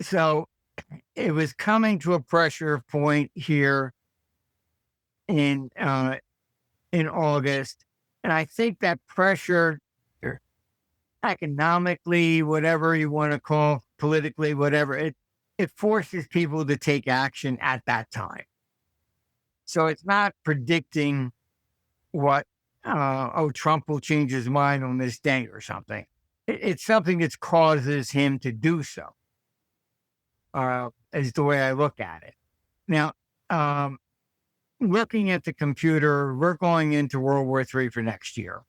So it was coming to a pressure point here in August, and I think that pressure, economically, whatever you want to call, politically, whatever, it forces people to take action at that time. So it's not predicting what, Trump will change his mind on this day or something. It's something that causes him to do so, is the way I look at it. Now, looking at the computer, we're going into World War III for next year.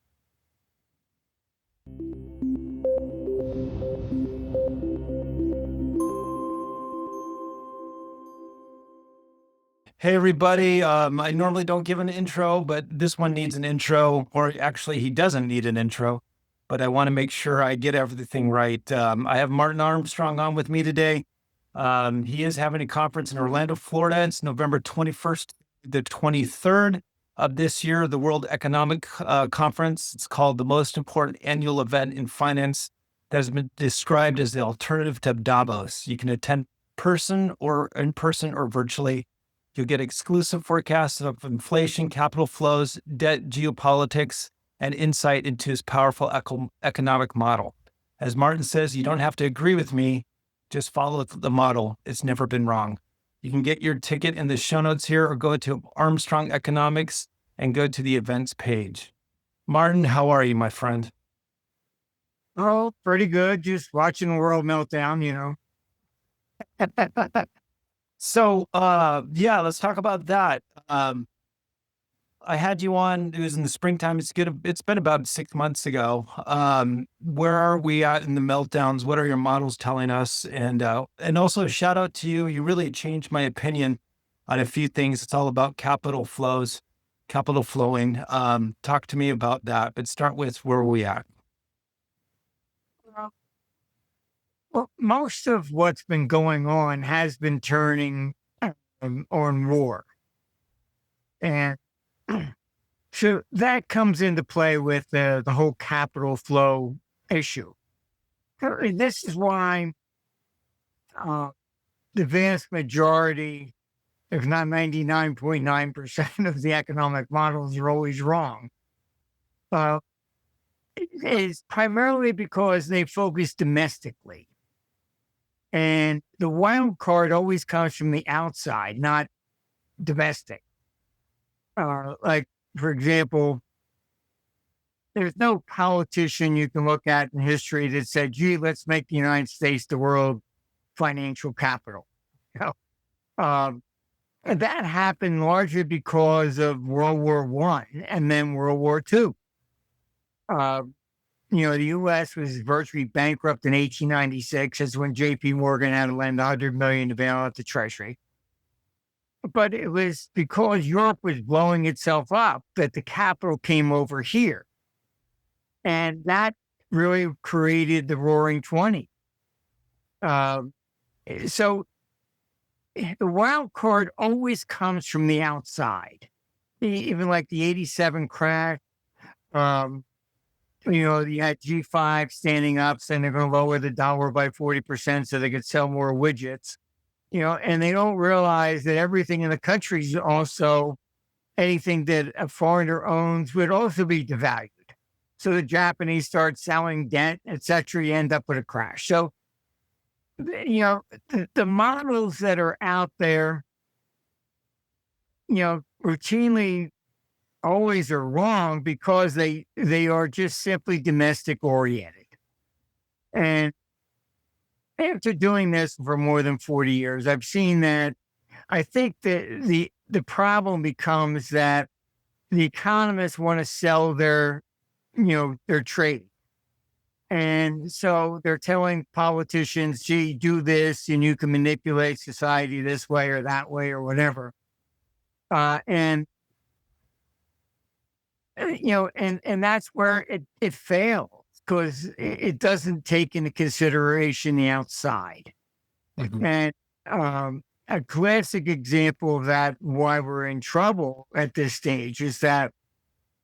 Hey, everybody. I normally don't give an intro, but this one needs an intro, or actually, he doesn't need an intro, but I want to make sure I get everything right. I have Martin Armstrong on with me today. He is having a conference in Orlando, Florida. It's November 21st to the 23rd of this year, the World Economic Conference. It's called the most important annual event in finance that has been described as the alternative to Davos. You can attend in person or virtually. You'll get exclusive forecasts of inflation, capital flows, debt, geopolitics, and insight into his powerful economic model. As Martin says, you don't have to agree with me, just follow the model. It's never been wrong. You can get your ticket in the show notes here or go to Armstrong Economics and go to the events page. Martin, how are you, my friend? Oh, pretty good. Just watching the world meltdown, you know. So, let's talk about that. I had you on, it was in the springtime. It's been about 6 months ago. Where are we at in the meltdowns? What are your models telling us? And also shout out to you. You really changed my opinion on a few things. It's all about capital flowing. Talk to me about that, but start with where are we at? Well, most of what's been going on has been turning on war. And so that comes into play with the whole capital flow issue. This is why the vast majority, if not 99.9% of the economic models are always wrong. Is primarily because they focus domestically. And the wild card always comes from the outside, not domestic. Like, for example, there's no politician you can look at in history that said, gee, let's make the United States the world financial capital. You know? And that happened largely because of World War I and then World War II. The U.S. was virtually bankrupt in 1896. That's when J.P. Morgan had to lend $100 million to bail out the Treasury. But it was because Europe was blowing itself up that the capital came over here. And that really created the Roaring 20. So the wild card always comes from the outside. Even like the 87 crash, you had G5 standing up saying they're going to lower the dollar by 40% so they could sell more widgets, and they don't realize that everything in the country is also anything that a foreigner owns would also be devalued. So the Japanese start selling debt, et cetera, you end up with a crash. So, the models that are out there, routinely always are wrong because they are just simply domestic oriented. And after doing this for more than 40 years, I've seen that I think that the problem becomes that the economists want to sell their trade. And so they're telling politicians, gee, do this and you can manipulate society this way or that way or whatever. And that's where it fails because it doesn't take into consideration the outside. Mm-hmm. And a classic example of that, why we're in trouble at this stage, is that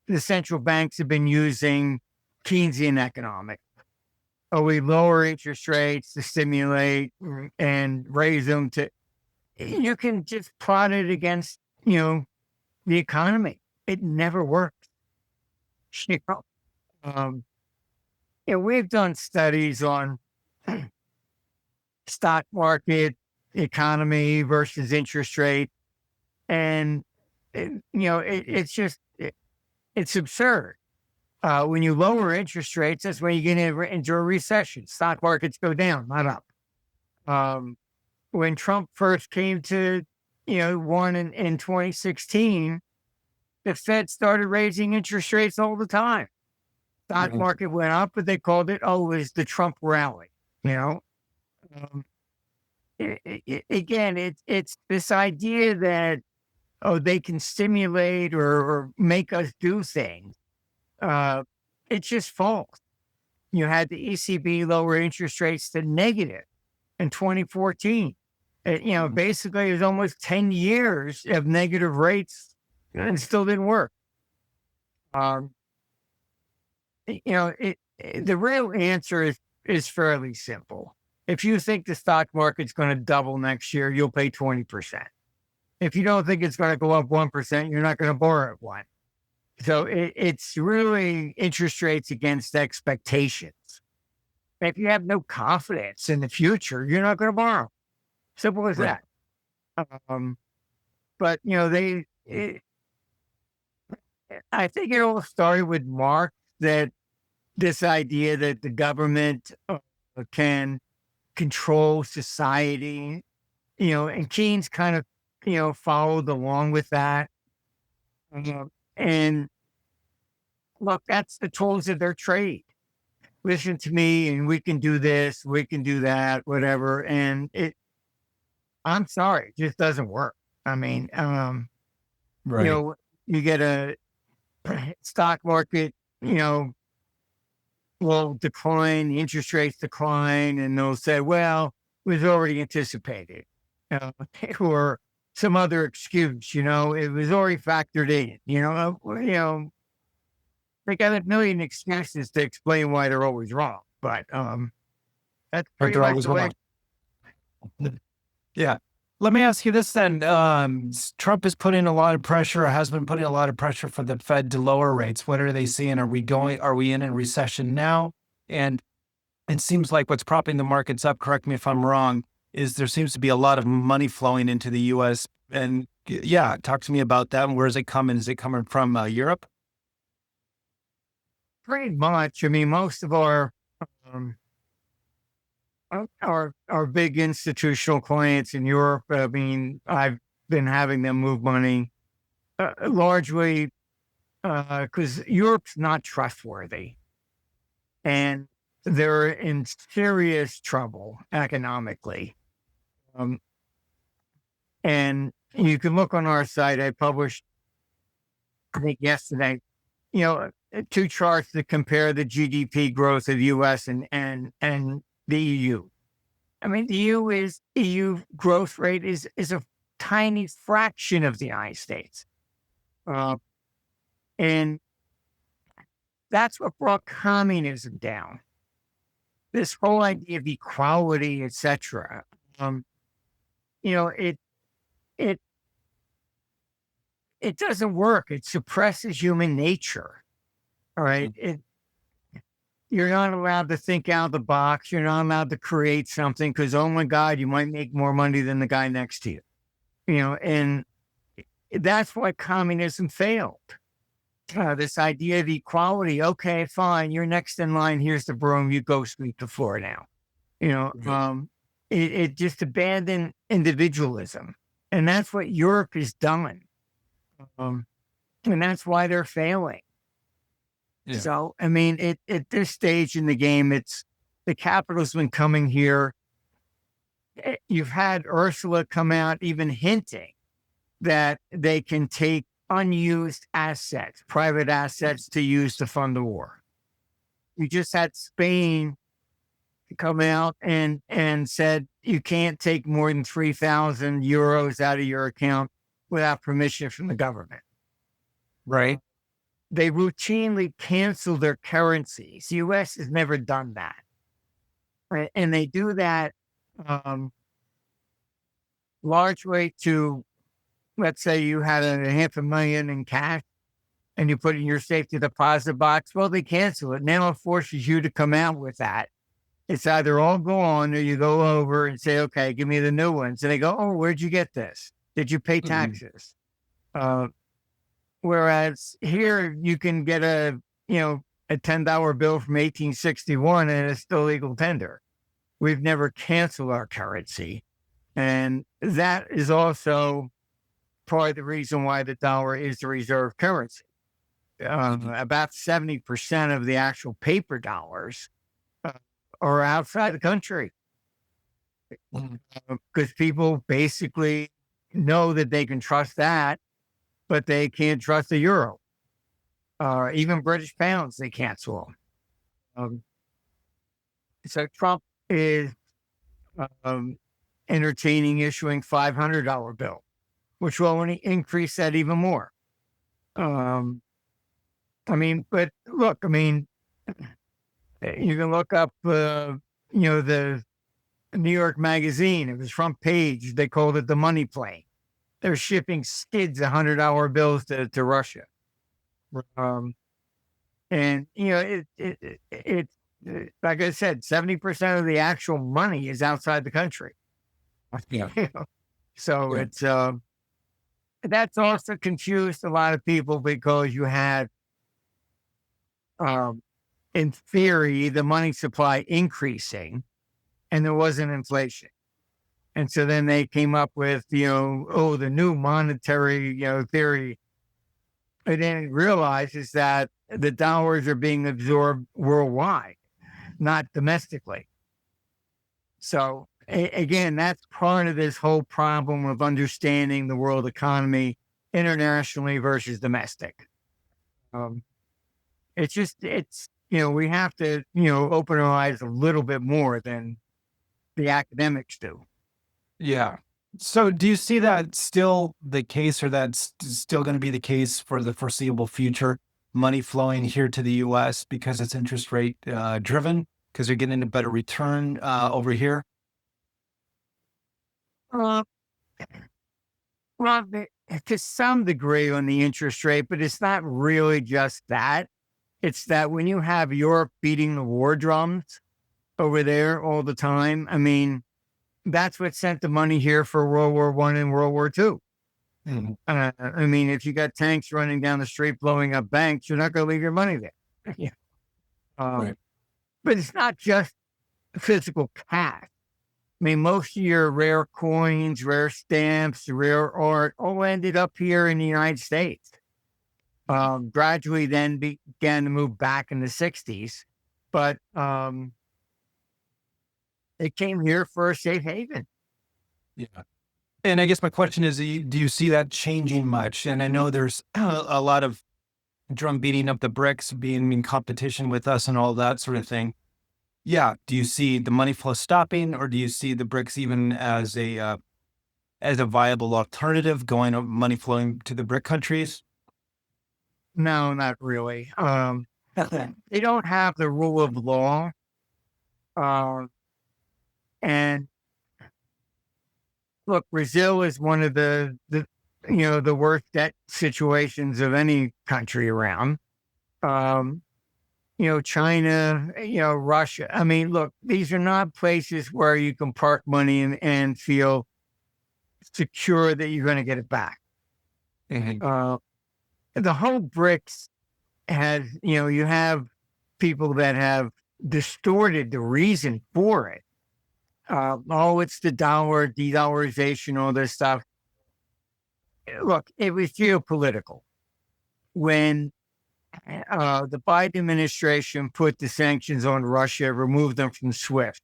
the central banks have been using Keynesian economics. oh, we lower interest rates to stimulate and raise them to, you can just plot it against, the economy. It never works. You know, um, we've done studies on stock market, economy versus interest rate. And, it's just, it's absurd. When you lower interest rates, that's when you get into a recession. Stock markets go down, not up. When Trump first came to, won in 2016, the Fed started raising interest rates all the time. Stock market went up, but they called it, it was the Trump rally. Um, again, it's this idea that, they can stimulate or make us do things. It's just false. You had the ECB lower interest rates to negative in 2014. Basically, it was almost 10 years of negative rates and it still didn't work. Um, the real answer is fairly simple. If you think the stock market's going to double next year, you'll pay 20%. If you don't think it's going to go up 1%, you're not going to borrow at 1%. So it's really interest rates against expectations. If you have no confidence in the future, you're not going to borrow. Simple as that. But I think it all started with Marx, that this idea that the government can control society, and Keynes kind of, followed along with that. And look, that's the tools of their trade. Listen to me and we can do this, we can do that, whatever. And I'm sorry, it just doesn't work. I mean, you get a stock market, will decline, the interest rates decline, and they'll say, well, it was already anticipated, or some other excuse, it was already factored in, they got a million excuses to explain why they're always wrong, but that's pretty much the way. Yeah. Let me ask you this then. Trump is putting a lot of pressure, or has been putting a lot of pressure for the Fed to lower rates. What are they seeing? Are we in a recession now? And it seems like what's propping the markets up, correct me if I'm wrong, is there seems to be a lot of money flowing into the U.S. And yeah, talk to me about that. And where is it coming? Is it coming from Europe? Pretty much. I mean, most of our big institutional clients in Europe, I mean, I've been having them move money largely because Europe's not trustworthy and they're in serious trouble economically. And you can look on our site. I published, I think yesterday, 2 charts that compare the GDP growth of the US and the EU. I mean, the EU growth rate is a tiny fraction of the United States. And that's what brought communism down. This whole idea of equality, etc. It doesn't work. It suppresses human nature. All right. You're not allowed to think out of the box. You're not allowed to create something because, oh my God, you might make more money than the guy next to you. And that's why communism failed. This idea of equality. Okay, fine. You're next in line. Here's the broom. You go sweep the floor now. It just abandoned individualism. And that's what Europe has done. And that's why they're failing. Yeah. So, I mean, at this stage in the game, the capital's been coming here. You've had Ursula come out even hinting that they can take unused assets, private assets to use to fund the war. You just had Spain come out and said you can't take more than 3,000 euros out of your account without permission from the government. Right. They routinely cancel their currencies. The U.S. has never done that. And they do that um, largely to, let's say you had a $500,000 in cash and you put it in your safety deposit box. Well, they cancel it. Now it forces you to come out with that. It's either all gone or you go over and say, okay, give me the new ones. And they go, oh, where'd you get this? Did you pay taxes? Uh, Whereas here you can get a $10 bill from 1861 and it's still legal tender. We've never canceled our currency. And that is also part of the reason why the dollar is the reserve currency. About 70% of the actual paper dollars uh, are outside the country because people basically know that they can trust that, but they can't trust the euro. Even British pounds, they cancel. So Trump is entertaining issuing $500 bill, which will only increase that even more. But look, you can look up, the New York Magazine. It was front page. They called it the money plane. They're shipping skids of $100 bills to Russia. And it's like I said, 70% of the actual money is outside the country. Yeah. So Yeah. it's that's also confused a lot of people because you had, in theory, the money supply increasing, and there wasn't inflation. And so then they came up with, the new monetary, theory. And then it realizes that the dollars are being absorbed worldwide, not domestically. So again, that's part of this whole problem of understanding the world economy internationally versus domestic. We have to, open our eyes a little bit more than the academics do. Yeah. So do you see that still the case, or that's still going to be the case for the foreseeable future? Money flowing here to the US because it's interest rate driven, because you're getting a better return over here? Uh, well, to some degree on the interest rate, but it's not really just that. It's that when you have Europe beating the war drums over there all the time, that's what sent the money here for World War I and World War II. If you got tanks running down the street blowing up banks, you're not going to leave your money there. Yeah. Right. But it's not just physical cash. Most of your rare coins, rare stamps, rare art all ended up here in the United States. Gradually then began to move back in the 60s. But it came here for a safe haven. Yeah. And I guess my question is, do you see that changing much? And I know there's a lot of drum beating up the BRICS being in competition with us and all that sort of thing. Yeah. Do you see the money flow stopping, or do you see the BRICS even as a viable alternative, money flowing to the BRIC countries? No, not really. They don't have the rule of law. And look, Brazil is one of the worst debt situations of any country around. China, Russia. Look, these are not places where you can park money and feel secure that you're going to get it back. The whole BRICS has, you have people that have distorted the reason for it. It's the dollar, de-dollarization, all this stuff. Look, it was geopolitical. When the Biden administration put the sanctions on Russia, removed them from SWIFT,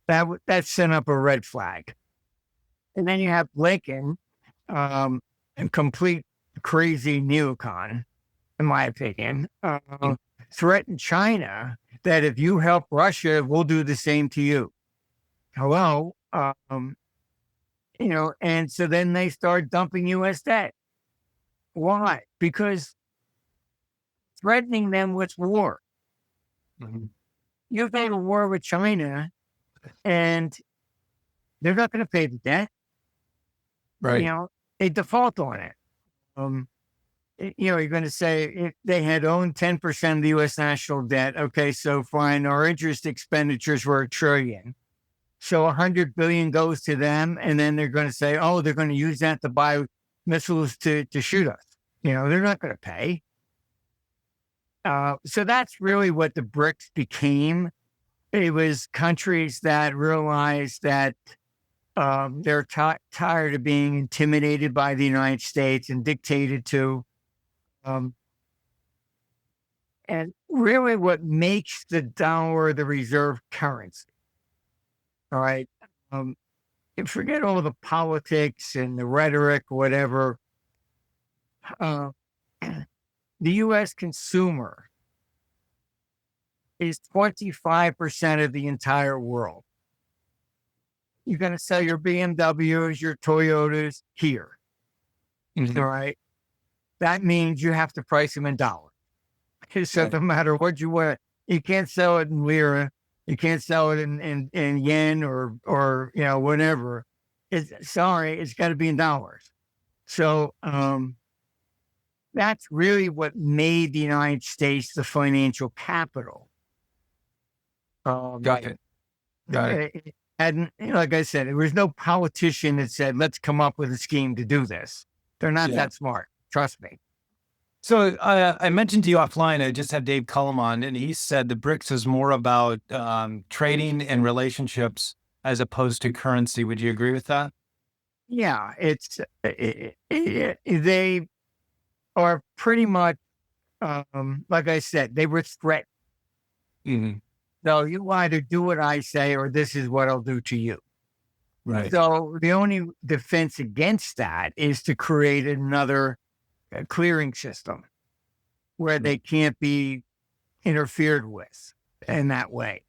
that sent up a red flag. And then you have Blinken, a complete crazy neocon, in my opinion, threatened China that if you help Russia, we'll do the same to you. Hello? And so then they start dumping U.S. debt. Why? Because threatening them with war. You go to war with China, and they're not going to pay the debt. Right. They default on it. You're going to say if they had owned 10% of the U.S. national debt, okay, so fine, our interest expenditures were $1 trillion. So $100 billion goes to them, and then they're going to say, oh, they're going to use that to buy missiles to shoot us. They're not going to pay. So that's really what the BRICS became. It was countries that realized that they're tired of being intimidated by the United States and dictated to. And really what makes the dollar the reserve currency, all right? Forget all the politics and the rhetoric, whatever. The U.S. consumer is 25% of the entire world. You're going to sell your BMWs, your Toyotas here, all right? That means you have to price them in dollars. So no matter what you want, you can't sell it in lira, you can't sell it in yen or whatever. It's got to be in dollars. So that's really what made the United States the financial capital. Got it. And like I said, there was no politician that said, let's come up with a scheme to do this. They're not that smart. Trust me. So I mentioned to you offline, I just had Dave Cullum on, and he said the BRICS is more about trading and relationships as opposed to currency. Would you agree with that? Yeah, they are pretty much, like I said, they restrict. So you either do what I say or this is what I'll do to you. Right. So the only defense against that is to create another clearing system where they can't be interfered with in that way.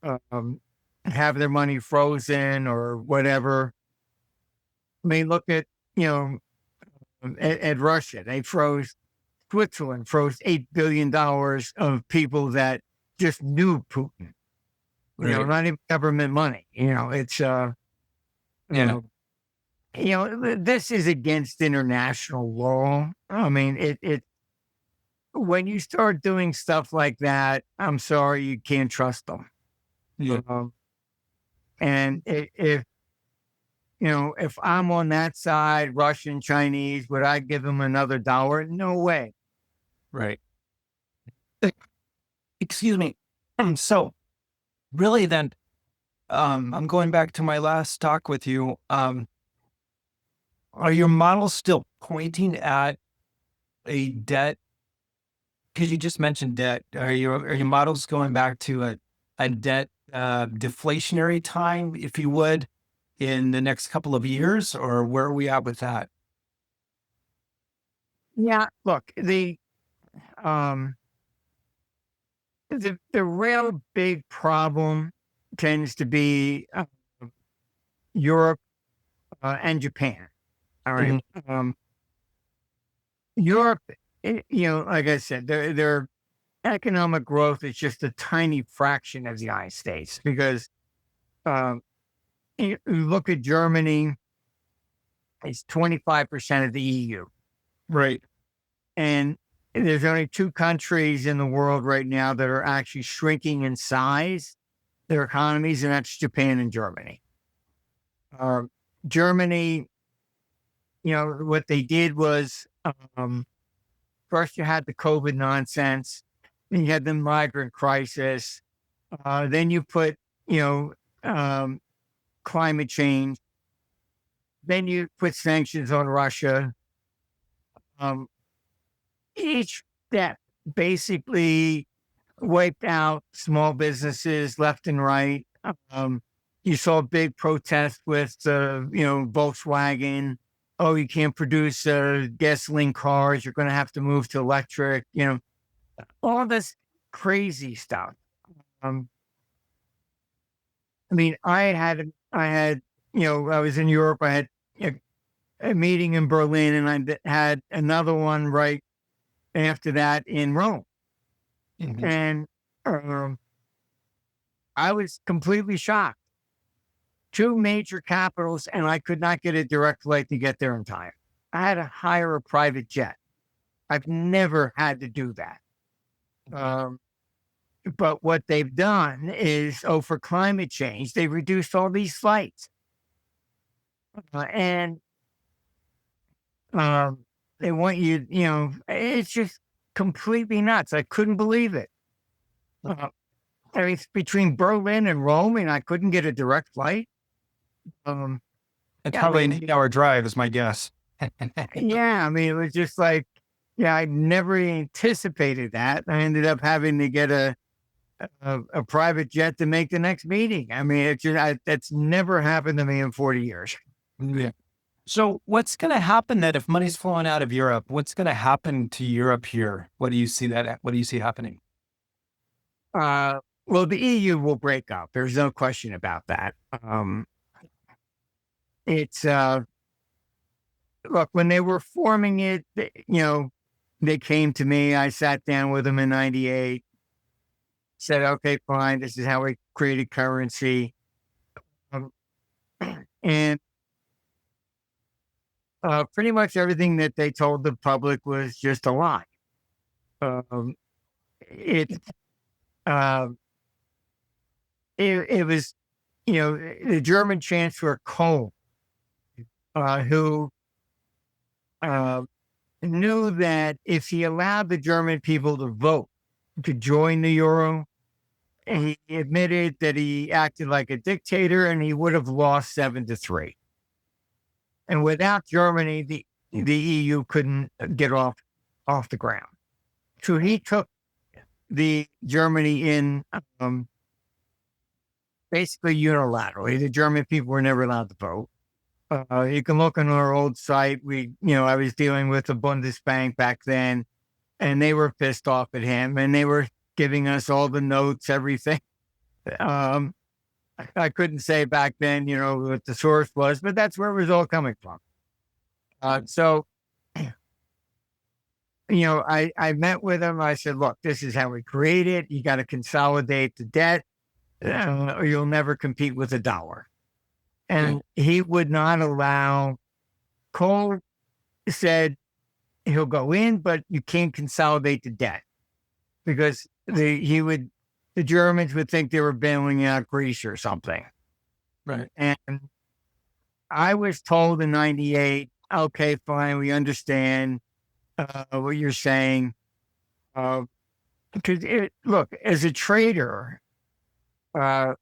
Have their money frozen or whatever. I mean, look at, at Russia. Switzerland froze $8 billion of people that just knew Putin. Not even government money. This is against international law. I mean, when you start doing stuff like that, I'm sorry, you can't trust them. Yeah. And if I'm on that side, Russian, Chinese, would I give them another dollar? No way. Right. Excuse me. So really then, I'm going back to my last talk with you. Are your models still pointing at a debt? Because you just mentioned debt. Are your models going back to a debt deflationary time, if you would, in the next couple of years, or where are we at with that? Yeah, look, the real big problem tends to be Europe and Japan. All right. Europe, like I said, their economic growth is just a tiny fraction of the United States because you look at Germany, it's 25% of the EU. Right. And there's only two countries in the world right now that are actually shrinking in size, their economies, and that's Japan and Germany. Germany, what they did was first you had the COVID nonsense, then you had the migrant crisis, then you put, climate change, then you put sanctions on Russia. Each step basically wiped out small businesses left and right. You saw big protests with, Volkswagen. Oh, you can't produce gasoline cars. You're going to have to move to electric. All this crazy stuff. I mean, I was in Europe. I had a meeting in Berlin, and I had another one right after that in Rome. And I was completely shocked. two major capitals, and I could not get a direct flight to get there in time. I had to hire a private jet. I've never had to do that. But what they've done is, for climate change, they reduced all these flights. And they want you, it's just completely nuts. I couldn't believe it. I mean, it's between Berlin and Rome, and I couldn't get a direct flight. It's Yeah, probably an 8-hour drive, is my guess. yeah, I mean, it was just like, yeah, I never anticipated that. I ended up having to get a private jet to make the next meeting. I mean, that's never happened to me in 40 years. Yeah. So what's going to happen then if money's flowing out of Europe? What's going to happen to Europe here? What do you see happening? Well, the EU will break up. There's no question about that. It's look, when they were forming it, they came to me. I sat down with them in '98. Said, okay, fine. This is how we created currency, and pretty much everything that they told the public was just a lie. It was, the German Chancellor Kohl, who knew that if he allowed the German people to vote to join the euro, he admitted that he acted like a dictator and he would have lost 7-3. And without Germany, the EU couldn't get off the ground. So he took the Germany in basically unilaterally. The German people were never allowed to vote. You can look on our old site. I was dealing with the Bundesbank back then, and they were pissed off at him, and they were giving us all the notes, everything. I couldn't say back then, what the source was, but that's where it was all coming from. So, I met with him. I said, look, this is how we create it. You got to consolidate the debt, or you'll never compete with the dollar. And he would not allow. Cole said he'll go in, but you can't consolidate the debt because the Germans would think they were bailing out Greece or something. Right. And I was told in '98, okay, fine, we understand what you're saying. Because look, as a trader, it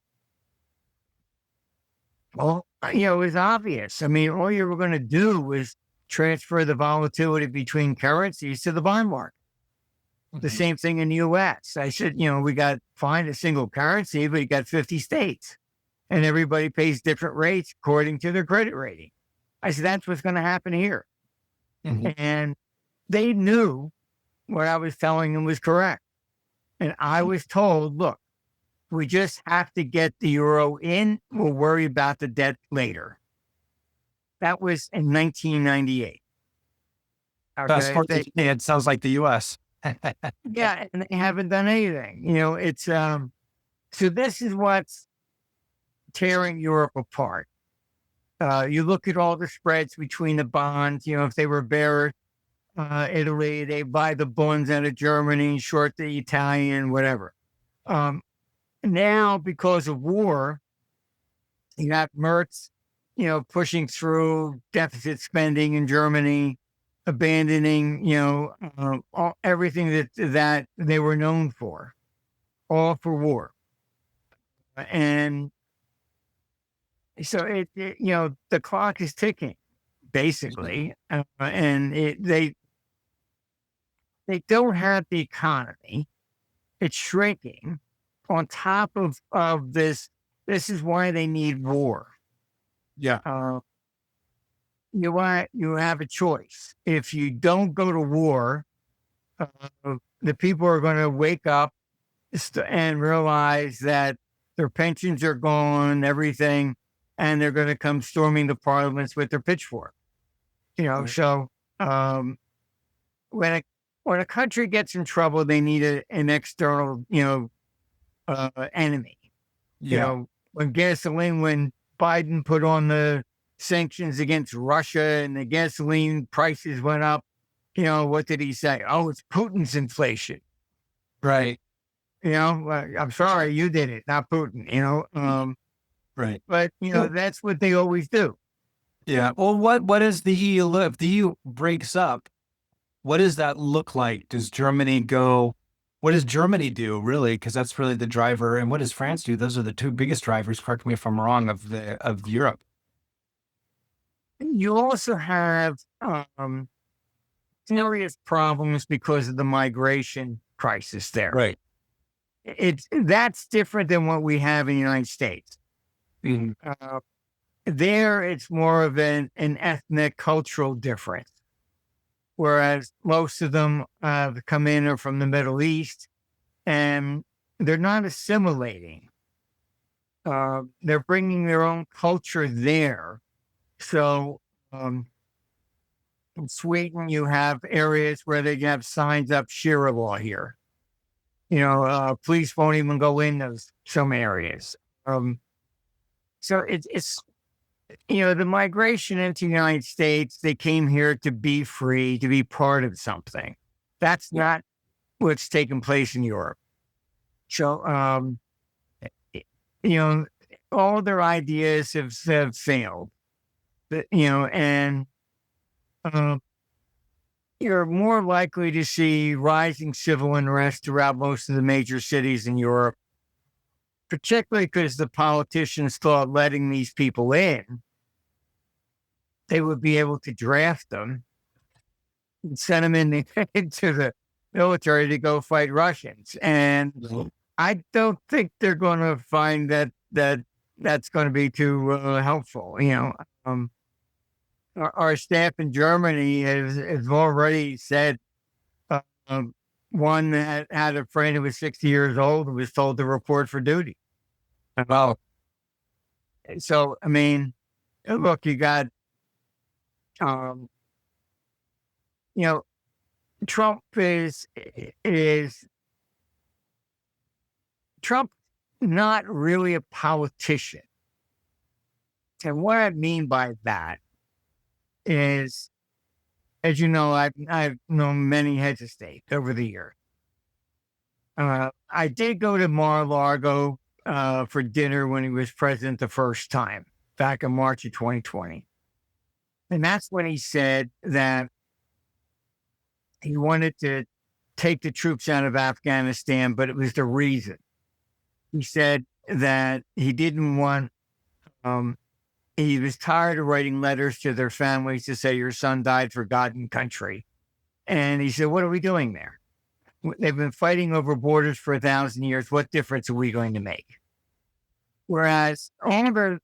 was obvious. I mean, all you were going to do was transfer the volatility between currencies to the bond market. The same thing in the U.S. I said, we got find a single currency, but you got 50 states and everybody pays different rates according to their credit rating. I said, that's what's going to happen here. And they knew what I was telling them was correct. And I was told, look, we just have to get the euro in. We'll worry about the debt later. That was in 1998. Fast forward to today, it sounds like the U.S. Yeah, and they haven't done anything. It's so this is what's tearing Europe apart. You look at all the spreads between the bonds. If they were bearish, Italy, they buy the bonds out of Germany, short the Italian, whatever. Now, because of war, you got Merz, pushing through deficit spending in Germany, abandoning, everything that they were known for, all for war. And so the clock is ticking, basically, and they don't have the economy; it's shrinking. On top of this, this is why they need war. Yeah. You have a choice. If you don't go to war, the people are going to wake up and realize that their pensions are gone, everything, and they're going to come storming the parliaments with their pitchfork. Right. So when a country gets in trouble, they need an external, enemy. Yeah. When Biden put on the sanctions against Russia and the gasoline prices went up, what did he say? Oh, it's Putin's inflation. Right. I'm sorry, you did it, not Putin, Right. but, that's what they always do. Yeah. Well, what is the EU look? If the EU breaks up, what does that look like? Does Germany go? What does Germany do, really? Because that's really the driver. And what does France do? Those are the two biggest drivers. Correct me if I'm wrong. Of Europe. You also have serious problems because of the migration crisis there. Right. That's different than what we have in the United States. Mhm. There, it's more of an ethnic, cultural difference, whereas most of them come in are from the Middle East, and they're not assimilating. They're bringing their own culture there. So in Sweden, you have areas where they have signs up Sharia law here. Police won't even go in some areas. So it's the migration into the United States, they came here to be free, to be part of something. That's not what's taking place in Europe. So, all their ideas have failed, and you're more likely to see rising civil unrest throughout most of the major cities in Europe, particularly because the politicians thought letting these people in, they would be able to draft them and send them into the military to go fight Russians. And I don't think they're going to find that's going to be too helpful. Our staff in Germany has already said one that had a friend who was 60 years old who was told to report for duty. Wow. So, I mean, look, you got, Trump is Trump not really a politician. And what I mean by that is, as you know, I've known many heads of state over the years. I did go to Mar-a-Lago for dinner when he was president the first time, back in March of 2020. And that's when he said that he wanted to take the troops out of Afghanistan, but it was the reason. He said that he didn't want, he was tired of writing letters to their families to say, your son died for God and country. And he said, what are we doing there? They've been fighting over borders for 1,000 years. What difference are we going to make? Whereas all of our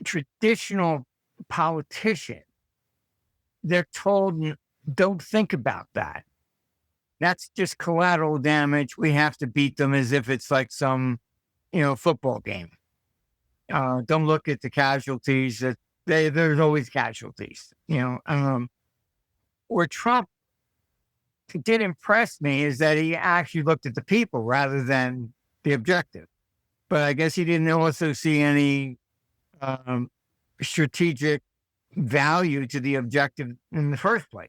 traditional politicians, they're told, don't think about that. That's just collateral damage. We have to beat them as if it's like some, football game. Don't look at the casualties. There's always casualties. Where Trump did impress me is that he actually looked at the people rather than the objective. But I guess he didn't also see any strategic value to the objective in the first place.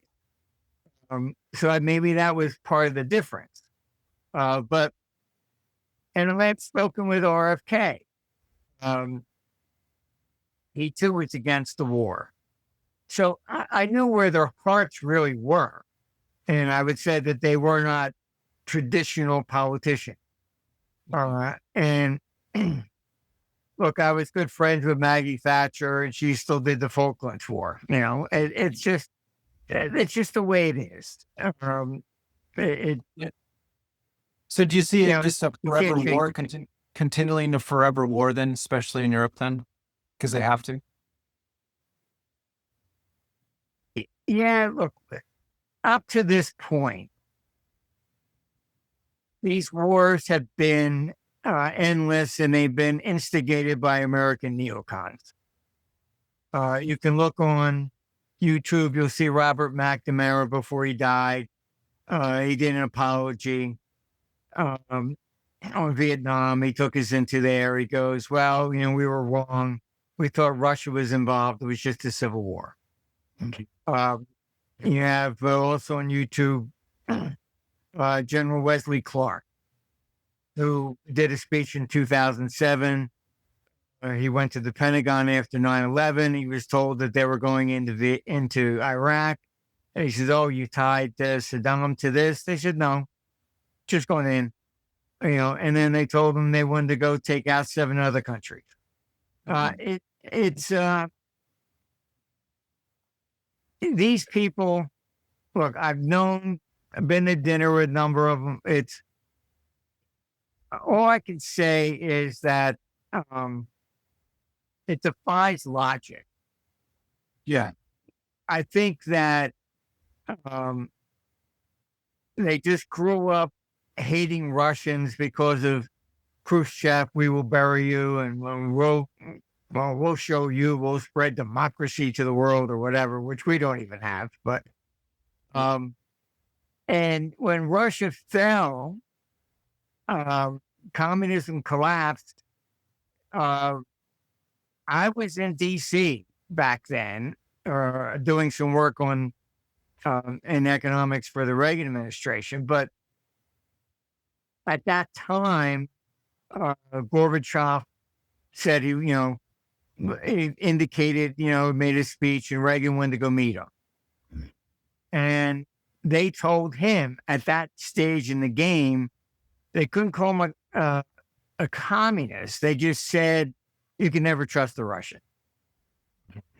So maybe that was part of the difference. And I've spoken with RFK. He too was against the war. So I knew where their hearts really were. And I would say that they were not traditional politicians. And look, I was good friends with Maggie Thatcher, and she still did the Falklands War. It's just the way it is. So do you see it just a forever war, continuing a forever war then, especially in Europe then? Because they have to? Yeah, look, up to this point, these wars have been endless, and they've been instigated by American neocons. You can look on YouTube, you'll see Robert McNamara before he died. He did an apology on Vietnam. He took us into there. He goes, well, we were wrong. we thought Russia was involved. It was just a civil war. Okay. You have also on YouTube General Wesley Clark, who did a speech in 2007. He went to the Pentagon after 9/11. He was told that they were going into Iraq. And he says, "Oh, you tied Saddam to this?" They said, "No, just going in." And then they told him they wanted to go take out 7 other countries. It's these people. Look, I've been to dinner with a number of them. It's all I can say is that it defies logic. Yeah. I think that they just grew up hating Russians because of Khrushchev. We will bury you, and we'll show you. We'll spread democracy to the world, or whatever, which we don't even have. But and when Russia fell, communism collapsed. I was in D.C. back then, doing some work on in economics for the Reagan administration. But at that time, Gorbachev said he indicated, made a speech, and Reagan wanted to go meet him. And they told him at that stage in the game, they couldn't call him a communist. They just said, you can never trust the Russian.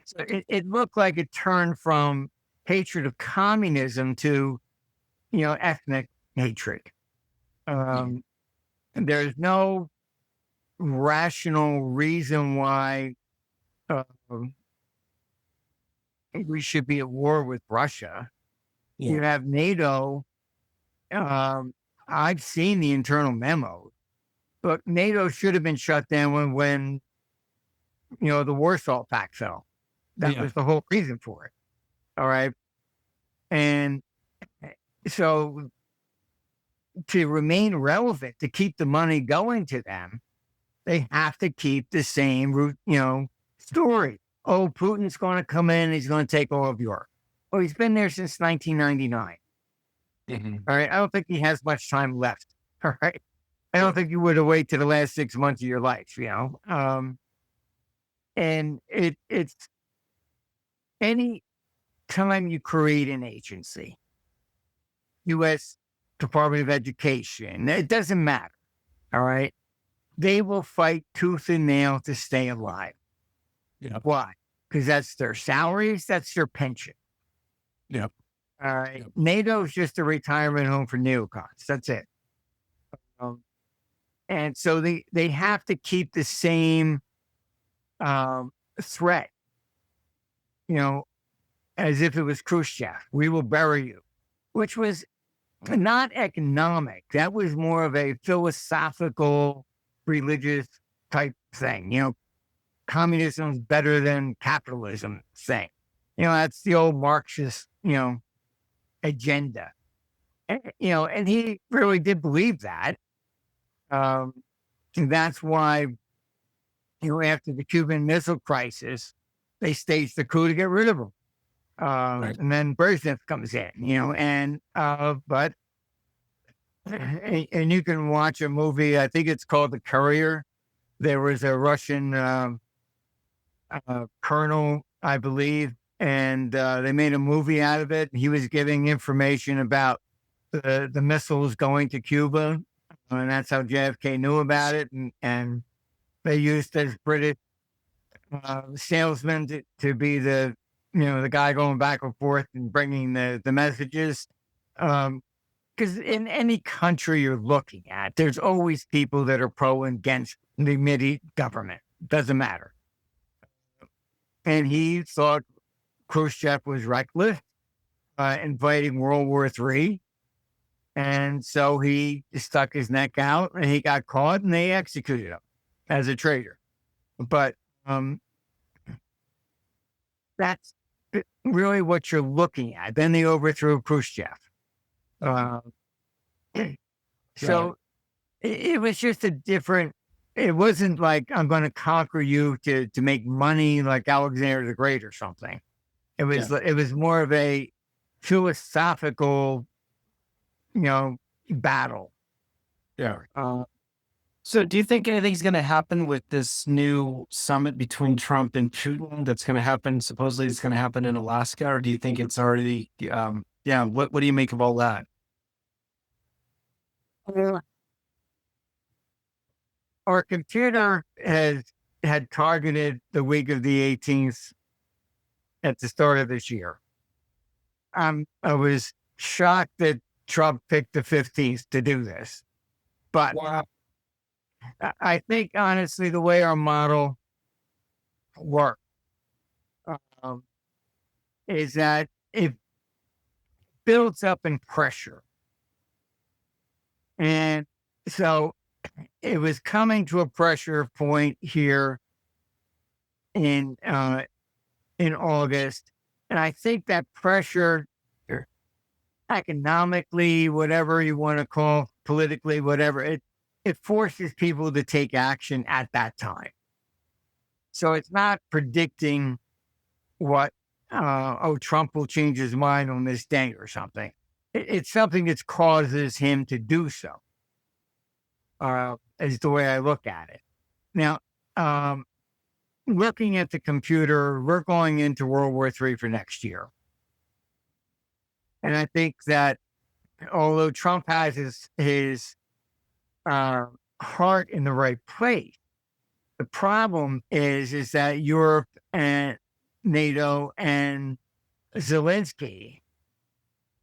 So it looked like it turned from hatred of communism to, ethnic hatred. There's no rational reason why we should be at war with Russia. Yeah. You have NATO. I've seen the internal memos, but NATO should have been shut down when the Warsaw Pact fell. That was the whole reason for it. All right. And so to remain relevant, to keep the money going to them, they have to keep the same story. Oh, Putin's going to come in, he's going to take all of Europe. Well, he's been there since 1999. Mm-hmm. All right. I don't think he has much time left. All right. I don't think you would have waited to the last 6 months of your life, and it's any time you create an agency, U.S. Department of Education, it doesn't matter. All right. They will fight tooth and nail to stay alive. Yep. Why? Because that's their salaries, that's their pension. Yep. All right. Yep. NATO is just a retirement home for neocons. That's it. And so they have to keep the same threat, as if it was Khrushchev. We will bury you, which was not economic. That was more of a philosophical, religious type thing. Communism is better than capitalism thing. That's the old Marxist, agenda. And he really did believe that. And that's why, after the Cuban Missile Crisis, they staged the coup to get rid of him. Right. And then Brezhnev comes in, but you can watch a movie, I think it's called The Courier. There was a Russian colonel, I believe, and they made a movie out of it. He was giving information about the missiles going to Cuba, and that's how JFK knew about it. And they used as British salesmen to be the guy going back and forth and bringing the messages. Because in any country you're looking at, there's always people that are pro and against the MIDI government. Doesn't matter. And he thought Khrushchev was reckless, inviting World War III. And so he stuck his neck out and he got caught and they executed him as a traitor. But that's really what you're looking at. Then they overthrew Khrushchev. So it was just a different it wasn't like I'm going to conquer you to make money like Alexander the Great or something. It was more of a philosophical, battle. Yeah. Uh, So do you think anything's going to happen with this new summit between Trump and Putin that's going to happen? Supposedly it's going to happen in Alaska, or do you think it's already, what do you make of all that? uh, our computer had targeted the week of the 18th at the start of this year. I was shocked that Trump picked the 15th to do this, but Wow. I think honestly, the way our model works um, is that it builds up in pressure, and so it was coming to a pressure point here in August, and I think that pressure, economically, whatever you want to call, politically, whatever, it forces people to take action at that time. So it's not predicting what, Trump will change his mind on this day or something. It's something that causes him to do so, is the way I look at it. Now, looking at the computer, we're going into World War III for next year. And I think that although Trump has his heart in the right place, the problem is that Europe and NATO and Zelensky,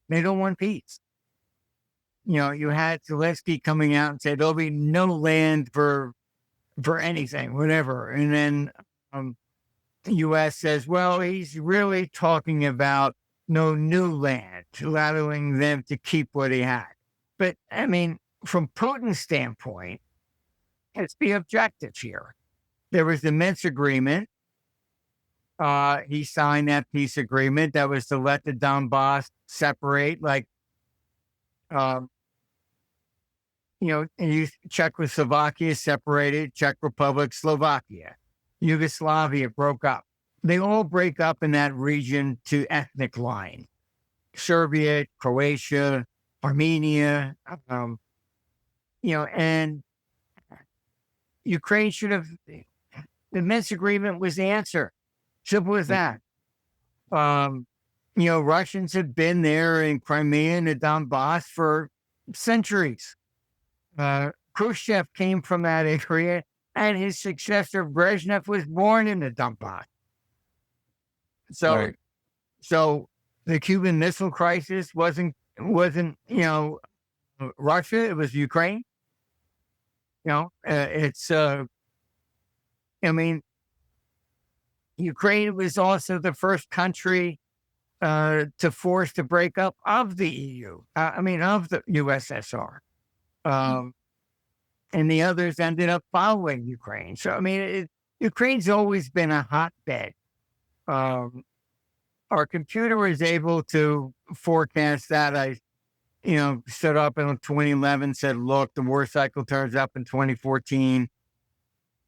they don't want peace. You had Zelensky coming out and said there'll be no land for anything, whatever. And then the U.S. says, well, he's really talking about no new land, allowing them to keep what he had. But I mean, from Putin's standpoint, it's the objectives here. There was the Minsk agreement. He signed that peace agreement that was to let the Donbass separate, like, Czechoslovakia separated, Czech Republic, Slovakia. Yugoslavia broke up. They all break up in that region to ethnic line. Serbia, Croatia, Armenia, and Ukraine should have, the Minsk agreement was the answer. Simple as that. Russians had been there in Crimea and the Donbass for centuries. Khrushchev came from that area, and his successor Brezhnev was born in the Donbass. So, Right. so the Cuban Missile Crisis wasn't Russia; it was Ukraine. Ukraine was also the first country to force the breakup of the EU. Of the USSR. And the others ended up following Ukraine. So, Ukraine's always been a hotbed. Our computer was able to forecast that. I, stood up in 2011, said, look, the war cycle turns up in 2014.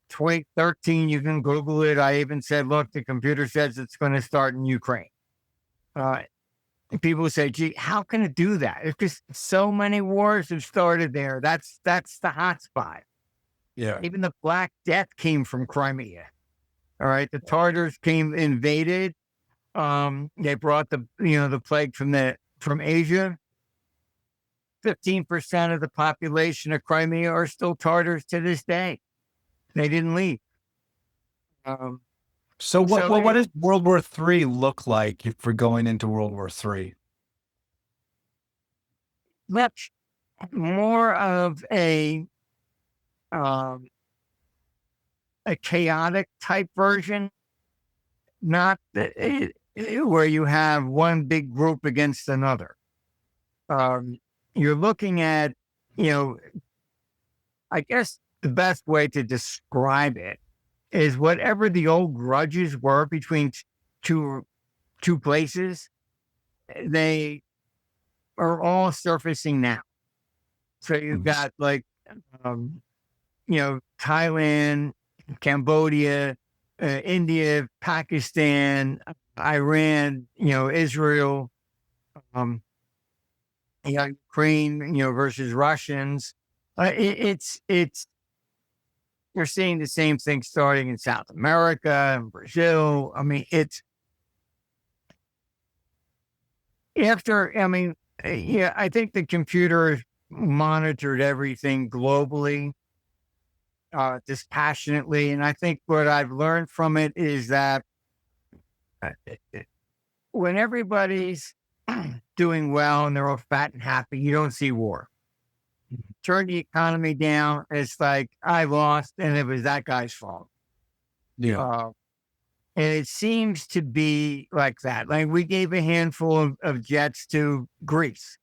2013, you can Google it. I even said, look, the computer says it's going to start in Ukraine. People say, gee, how can it do that? It's because so many wars have started there. That's the hot spot. Yeah. Even the Black Death came from Crimea. All right. The Tartars invaded. They brought the plague from Asia. 15% of the population of Crimea are still Tartars to this day. They didn't leave. So what does World War III look like if we're going into World War III? Much more of a chaotic type version, not where you have one big group against another. You're looking at, I guess the best way to describe it is whatever the old grudges were between two places, they are all surfacing now. So you've got Thailand, Cambodia, India, Pakistan, Iran, Israel, um, Ukraine, versus Russians. It's you're seeing the same thing starting in South America and Brazil. I mean, it's after. I mean, yeah, I think the computer monitored everything globally, dispassionately, and I think what I've learned from it is that uh, when everybody's doing well and they're all fat and happy, you don't see war. Turn the economy down, it's like I lost, and it was that guy's fault. Yeah. And it seems to be like that. Like we gave a handful of jets to Greece,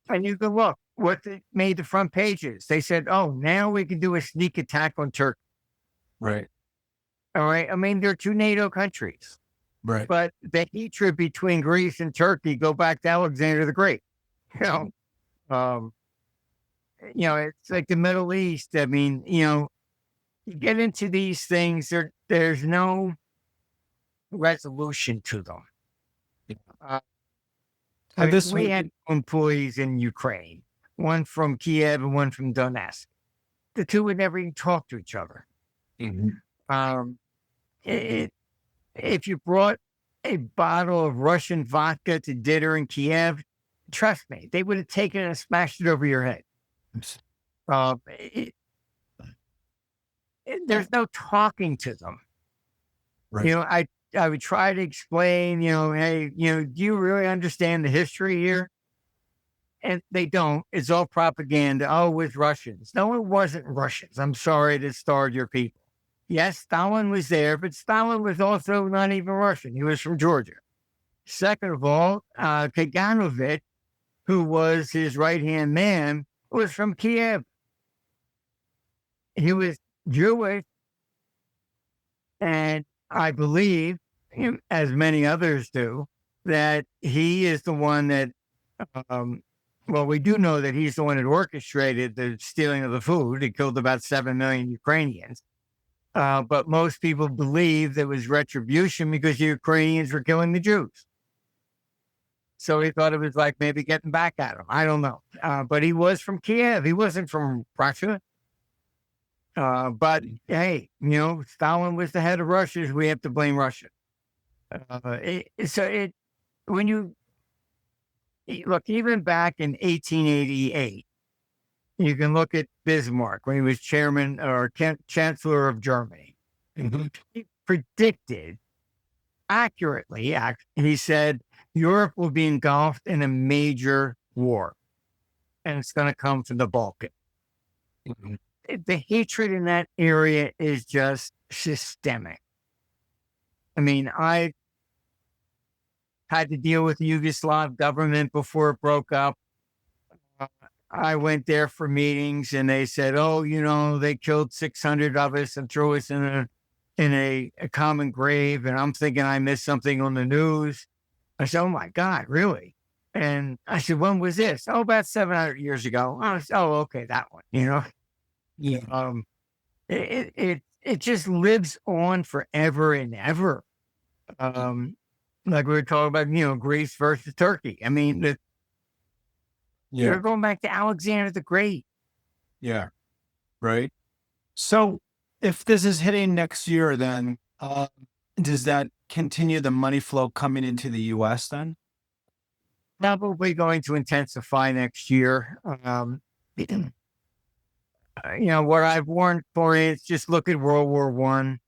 and you can look what they made the front pages. They said, "Oh, now we can do a sneak attack on Turkey." Right. All right. I mean, they're two NATO countries, Right. but the hatred between Greece and Turkey go back to Alexander the Great. You know, um, it's like the Middle East. I mean, you get into these things, there's no resolution to them. Uh, I And mean, this we had employees in Ukraine, one from Kiev and one from Donetsk. The two would never even talk to each other. Mhm. Um, it, if you brought a bottle of Russian vodka to dinner in Kiev, trust me, they would have taken it and smashed it over your head. Uh, it, there's no talking to them. Right. I would try to explain, hey, do you really understand the history here? And they don't. It's all propaganda. Oh, with Russians. No, it wasn't Russians. I'm sorry to starve your people. Yes, Stalin was there, but Stalin was also not even Russian. He was from Georgia. Second of all, Kaganovich, who was his right-hand man, was from Kiev. He was Jewish, and I believe, as many others do, that he is the one that, well, we do know that he's the one that orchestrated the stealing of the food. He killed about 7 million Ukrainians. But most people believe there was retribution because the Ukrainians were killing the Jews. So he thought it was like maybe getting back at him. I don't know. But he was from Kiev. He wasn't from Russia. But hey, Stalin was the head of Russia. So we have to blame Russia. When you look, even back in 1888, you can look at Bismarck when he was chairman or chancellor of Germany. Mhm. He predicted accurately, he said, Europe will be engulfed in a major war, and it's going to come from the Balkans. Mhm. The hatred in that area is just systemic. I mean, I had to deal with the Yugoslav government before it broke up. Uh, I went there for meetings, and they said, "Oh, they killed 600 of us and threw us in a common grave." And I'm thinking I missed something on the news. I said, "Oh my God, really?" And I said, "When was this?" "Oh, about 700 years ago." I said, "Oh, okay, that one." Yeah. It just lives on forever and ever. Like we were talking about, Greece versus Turkey. I mean, Yeah. they're going back to Alexander the Great. Yeah. Right. So if this is hitting next year, then does that continue the money flow coming into the US then? Probably going to intensify next year. What I've warned for is just look at World War One.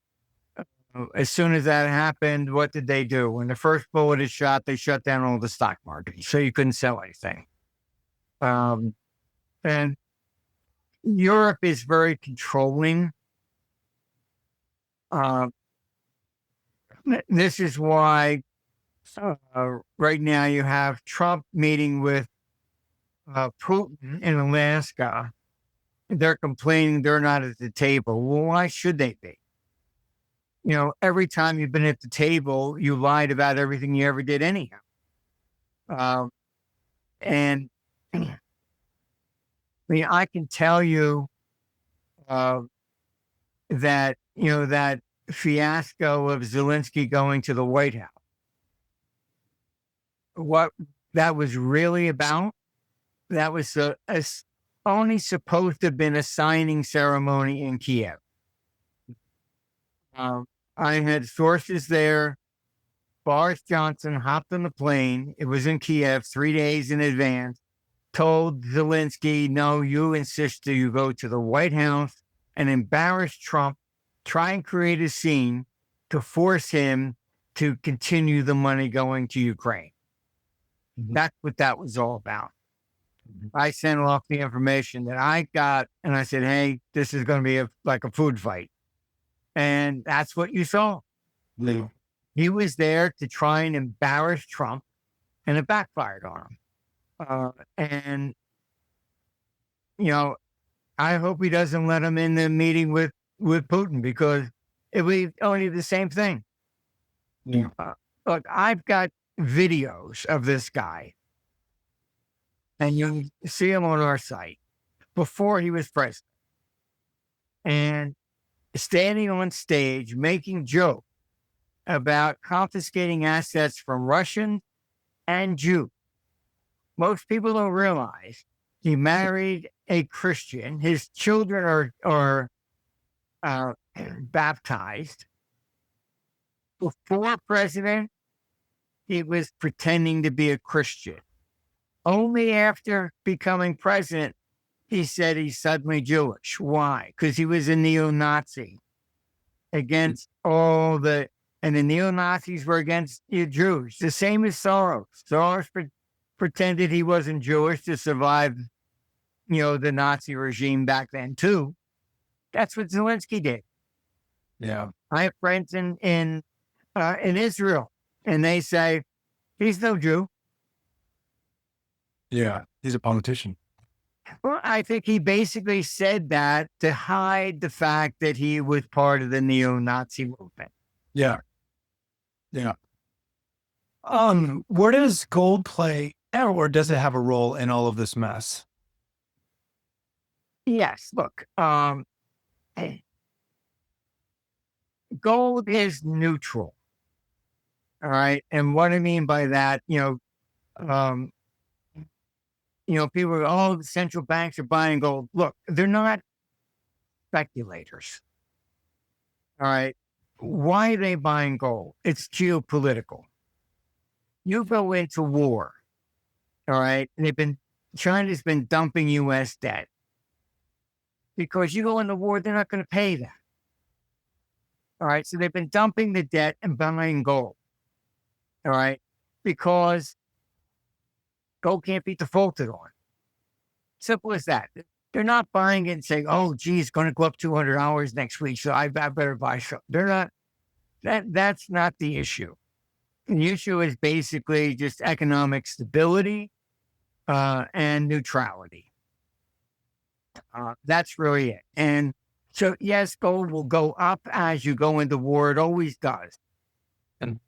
As soon as that happened, what did they do? When the first bullet is shot, they shut down all the stock market, so you couldn't sell anything. And Europe is very controlling. Uh, this is why right now you have Trump meeting with Putin in Alaska. They're complaining they're not at the table. Well, why should they be? Every time you've been at the table, you lied about everything you ever did anyhow. And I mean, I can tell you that, that fiasco of Zelensky going to the White House. What that was really about, that was only supposed to have been a signing ceremony in Kiev. I had sources there. Boris Johnson hopped on the plane. It was in Kiev 3 days in advance. Told Zelensky, no, you insist that you go to the White House and embarrass Trump, try and create a scene to force him to continue the money going to Ukraine. That's what that was all about. I sent off the information that I got, and I said, hey, this is going to be like a food fight. And that's what you saw. Yeah. He was there to try and embarrass Trump, and it backfired on him. And, I hope he doesn't let him in the meeting with Putin, because it would be only the same thing. Yeah. Look, I've got videos of this guy, and you can see him on our site before he was president, and standing on stage making jokes about confiscating assets from Russians and Jews. Most people don't realize he married a Christian. His children are baptized. Before president, he was pretending to be a Christian. Only after becoming president, he said he's suddenly Jewish. Why? Because he was a neo-Nazi against and the neo-Nazis were against the Jews. The same as Soros. Soros pretended he wasn't Jewish to survive, the Nazi regime back then too. That's what Zelensky did. Yeah. I have friends in Israel, and they say he's no Jew. Yeah. He's a politician. Well, I think he basically said that to hide the fact that he was part of the neo-Nazi movement. Yeah. Yeah. Where does gold play, or does it have a role in all of this mess? Yes, look, gold is neutral. All right. And what I mean by that, people go, the central banks are buying gold. Look, they're not speculators. All right. Why are they buying gold? It's geopolitical. You go into war. All right. China's been dumping U.S. debt, because you go into war, they're not going to pay that. All right. So they've been dumping the debt and buying gold. All right. Because gold can't be defaulted on. Simple as that. They're not buying it and saying, oh, gee, it's going to go up $200 next week, so I better buy some. They're not. That's not the issue. The issue is basically just economic stability and neutrality. That's really it. And so, yes, gold will go up as you go into war. It always does. And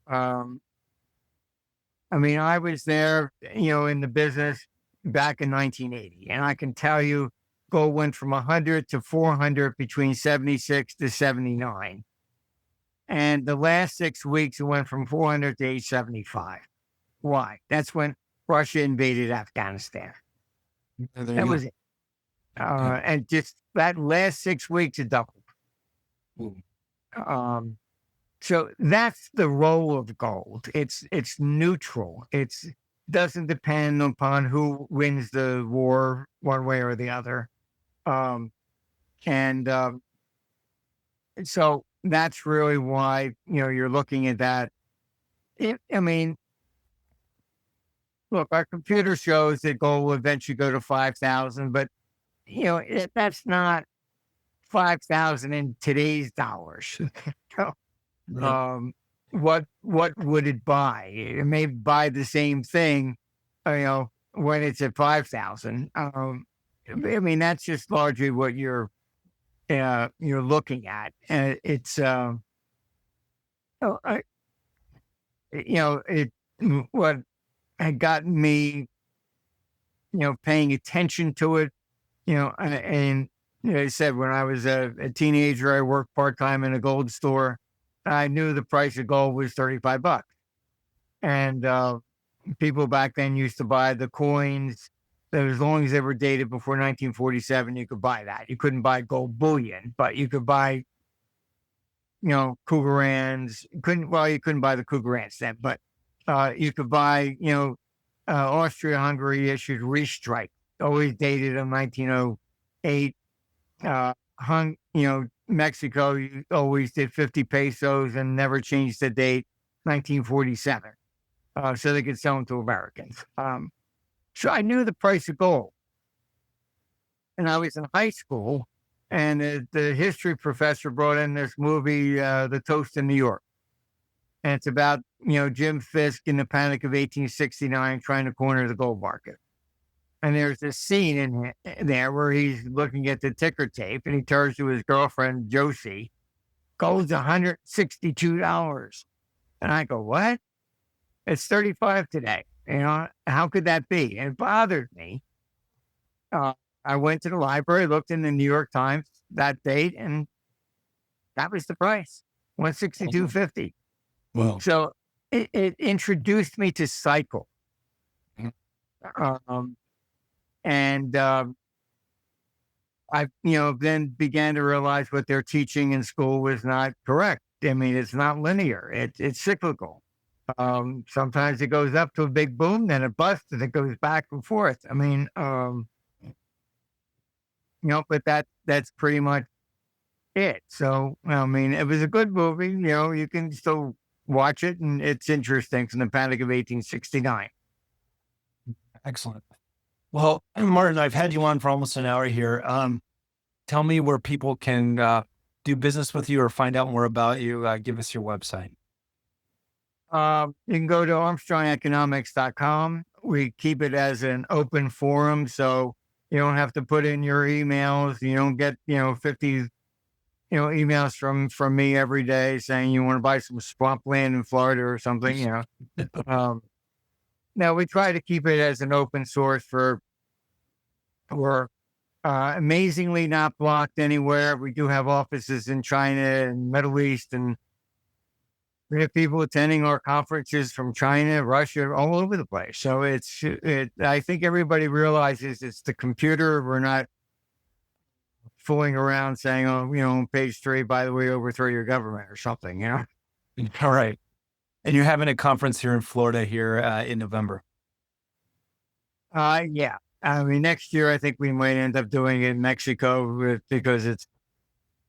I was there, in the business back in 1980, and I can tell you, gold went from 100 to 400 between 76 to 79. And the last 6 weeks, it went from 400 to 875. Why? That's when Russia invaded Afghanistan. That was it. And just that last 6 weeks, it doubled. So that's the role of gold. It's neutral. It doesn't depend upon who wins the war one way or the other. So that's really why, you're looking at that. Look, our computer shows that gold will eventually go to 5,000, but that's not 5,000 in today's dollars. What would it buy? It may buy the same thing, when it's at 5,000. That's just largely what you're looking at. And it's what had gotten me, paying attention to it, and He said when I was a teenager, I worked part-time in a gold store. I knew the price of gold was $35. And people back then used to buy the coins that as long as they were dated before 1947, you could buy that. You couldn't buy gold bullion, but you could buy, Cougarans. You couldn't buy the Cougarans then, but you could buy, Austria-Hungary issued restrike, always dated in 1908. Mexico always did 50 pesos and never changed the date, 1947. So they could sell them to Americans. So I knew the price of gold. And I was in high school, and the history professor brought in this movie, The Toast in New York. And it's about, Jim Fisk in the Panic of 1869 trying to corner the gold market. And there's this scene in there where he's looking at the ticker tape, and he turns to his girlfriend, Josie, gold's $162. And I go, what? It's 35 today. How could that be? And it bothered me. I went to the library, looked in the New York Times that date, and that was the price, $162.50. Well, So it introduced me to cycle. And I, then began to realize what they're teaching in school was not correct. I mean, it's not linear. It's cyclical. Sometimes it goes up to a big boom, then it busts, and it goes back and forth. I mean, but that's pretty much it. So, I mean, it was a good movie. You can still watch it, and it's interesting. From the Panic of 1869. excellent. Well, Martin, I've had you on for almost an hour here. Tell me where people can do business with you or find out more about you. Give us your website. You can go to armstrongeconomics.com. We keep it as an open forum, so you don't have to put in your emails. You don't get, 50, emails from me every day saying you want to buy some swamp land in Florida or something, Now we try to keep it as an open source we're amazingly not blocked anywhere. We do have offices in China and Middle East, and we have people attending our conferences from China, Russia, all over the place. So I think everybody realizes it's the computer. We're not fooling around saying, on page 3, by the way, overthrow your government or something, All right. And you're having a conference here in Florida here in November. Yeah. I mean, next year, I think we might end up doing it in Mexico because it's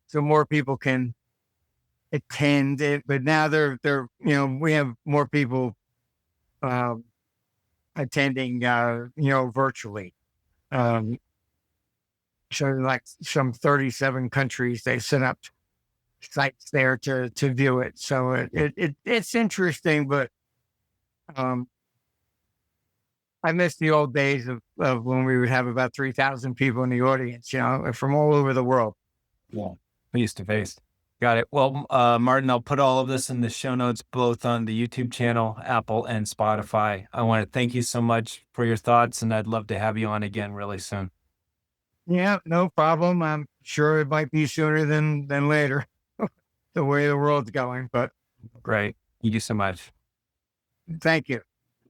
so more people can attend it. But now we have more people attending, virtually. So like some 37 countries, they set up sites there to view it. So it's interesting, but I miss the old days of when we would have about 3,000 people in the audience, from all over the world. Yeah. Face to face. Got it. Well, Martin, I'll put all of this in the show notes, both on the YouTube channel, Apple, and Spotify. I want to thank you so much for your thoughts, and I'd love to have you on again really soon. Yeah, no problem. I'm sure it might be sooner than later, the way the world's going, but Great. Thank you so much. thank you.